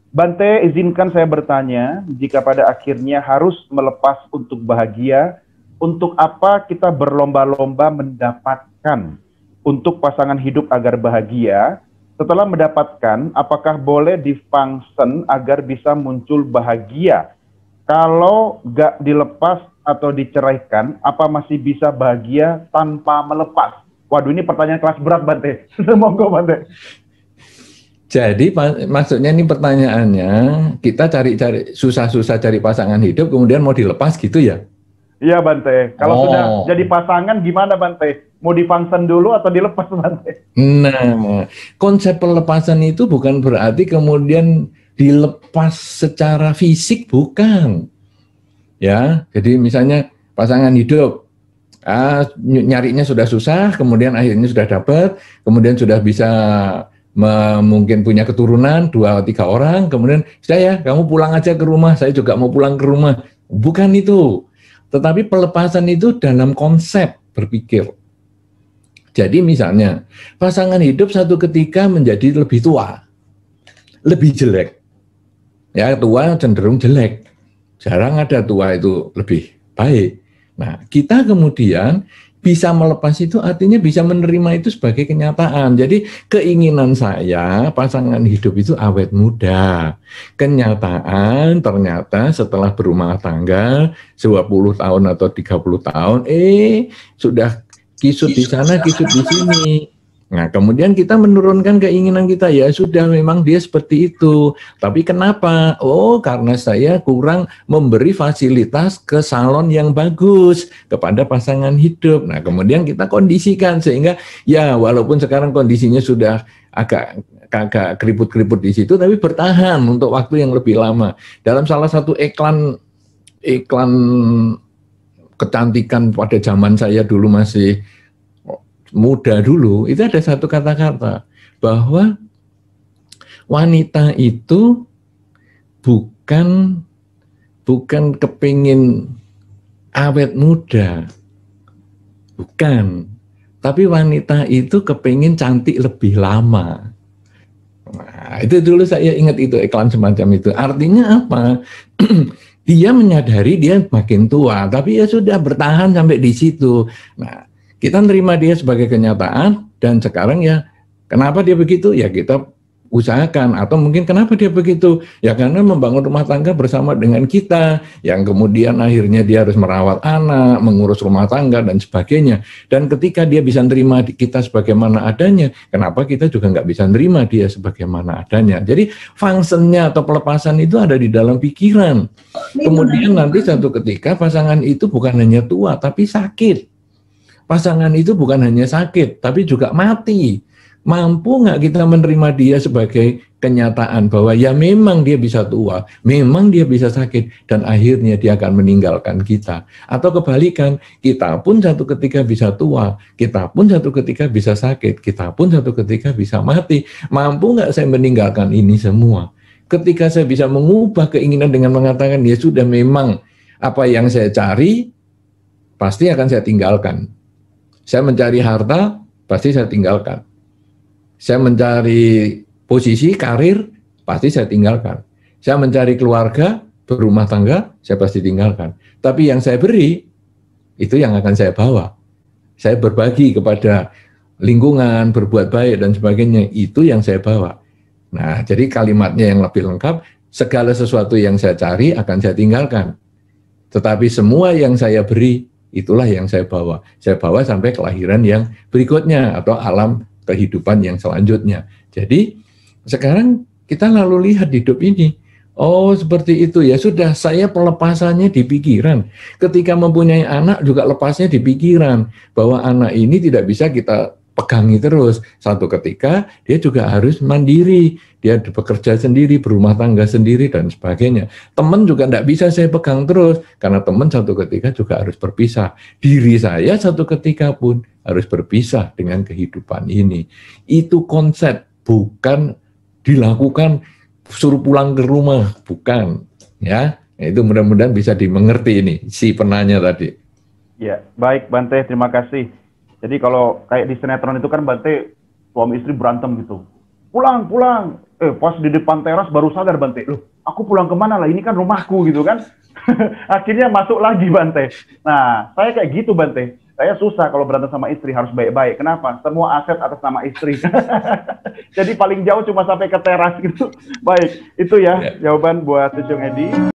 Bante, izinkan saya bertanya, jika pada akhirnya harus melepas untuk bahagia, untuk apa kita berlomba-lomba mendapatkan untuk pasangan hidup agar bahagia? Setelah mendapatkan, apakah boleh difungsen agar bisa muncul bahagia? Kalau gak dilepas atau diceraikan, apa masih bisa bahagia tanpa melepas? Waduh, ini pertanyaan kelas berat, Bante. Monggo, Bante. Jadi maksudnya ini pertanyaannya, kita cari-cari susah-susah cari pasangan hidup, kemudian mau dilepas gitu ya? Iya, Bante. Kalau sudah jadi pasangan gimana, Bante? Mau difungsen dulu atau dilepas, Bante? Nah, konsep pelepasan itu bukan berarti kemudian dilepas secara fisik, bukan. Ya, jadi misalnya pasangan hidup, nyarinya sudah susah, kemudian akhirnya sudah dapat, kemudian sudah bisa mungkin punya keturunan 2-3 orang, kemudian saya kamu pulang aja ke rumah, saya juga mau pulang ke rumah. Bukan itu. Tetapi pelepasan itu dalam konsep berpikir. Jadi misalnya pasangan hidup satu ketika menjadi lebih tua, lebih jelek. Ya, tua cenderung jelek. Jarang ada tua itu lebih baik. Nah, kita kemudian bisa melepas itu artinya bisa menerima itu sebagai kenyataan. Jadi keinginan saya pasangan hidup itu awet muda. Kenyataan ternyata setelah berumah tangga 20 tahun atau 30 tahun, sudah kisut di sana, kisut di sini. Nah, kemudian kita menurunkan keinginan kita, ya sudah memang dia seperti itu. Tapi kenapa? Oh, karena saya kurang memberi fasilitas ke salon yang bagus kepada pasangan hidup. Nah, kemudian kita kondisikan sehingga ya walaupun sekarang kondisinya sudah agak keriput-keriput di situ, tapi bertahan untuk waktu yang lebih lama. Dalam salah satu iklan kecantikan pada zaman saya dulu masih muda dulu, itu ada satu kata-kata bahwa wanita itu bukan kepingin awet muda, bukan, tapi wanita itu kepingin cantik lebih lama. Nah, itu dulu saya ingat itu iklan semacam itu. Artinya apa? Dia menyadari dia makin tua, tapi ya sudah bertahan sampai di situ. Nah, kita nerima dia sebagai kenyataan, dan sekarang ya kenapa dia begitu? Ya kita usahakan, atau mungkin kenapa dia begitu? Ya karena membangun rumah tangga bersama dengan kita, yang kemudian akhirnya dia harus merawat anak, mengurus rumah tangga dan sebagainya. Dan ketika dia bisa nerima kita sebagaimana adanya, kenapa kita juga nggak bisa nerima dia sebagaimana adanya? Jadi fungsinya atau pelepasan itu ada di dalam pikiran. Kemudian nanti satu ketika pasangan itu bukan hanya tua, tapi sakit. Pasangan itu bukan hanya sakit, tapi juga mati. Mampu nggak kita menerima dia sebagai kenyataan bahwa ya memang dia bisa tua, memang dia bisa sakit, dan akhirnya dia akan meninggalkan kita. Atau kebalikan, kita pun satu ketika bisa tua, kita pun satu ketika bisa sakit, kita pun satu ketika bisa mati. Mampu nggak saya meninggalkan ini semua? Ketika saya bisa mengubah keinginan dengan mengatakan ya sudah memang apa yang saya cari, pasti akan saya tinggalkan. Saya mencari harta, pasti saya tinggalkan. Saya mencari posisi, karir, pasti saya tinggalkan. Saya mencari keluarga, berumah tangga, saya pasti tinggalkan. Tapi yang saya beri, itu yang akan saya bawa. Saya berbagi kepada lingkungan, berbuat baik, dan sebagainya, itu yang saya bawa. Nah, jadi kalimatnya yang lebih lengkap, segala sesuatu yang saya cari akan saya tinggalkan. Tetapi semua yang saya beri, itulah yang saya bawa. Saya bawa sampai kelahiran yang berikutnya atau alam kehidupan yang selanjutnya. Jadi sekarang kita lalu lihat hidup ini. Oh seperti itu ya sudah, saya pelepasannya di pikiran. Ketika mempunyai anak juga lepasnya di pikiran. Bahwa anak ini tidak bisa kita pegangi terus. Satu ketika dia juga harus mandiri, dia bekerja sendiri, berumah tangga sendiri dan sebagainya. Teman juga tidak bisa saya pegang terus, karena teman satu ketika juga harus berpisah. Diri saya satu ketika pun harus berpisah dengan kehidupan ini. Itu konsep, bukan dilakukan suruh pulang ke rumah, bukan. Ya, itu mudah-mudahan bisa dimengerti ini si penanya tadi. Ya, baik Bante, terima kasih. Jadi kalau kayak di sinetron itu kan Bante suami istri berantem gitu. pulang, pulang. Pas di depan teras baru sadar Bante, loh, aku pulang kemana lah, ini kan rumahku gitu kan. Akhirnya masuk lagi Bante. Nah, saya kayak gitu Bante. Saya susah kalau berantem sama istri, harus baik-baik. Kenapa? Semua aset atas nama istri. Jadi paling jauh cuma sampai ke teras gitu. Baik, itu ya jawaban buat Cucung Edi.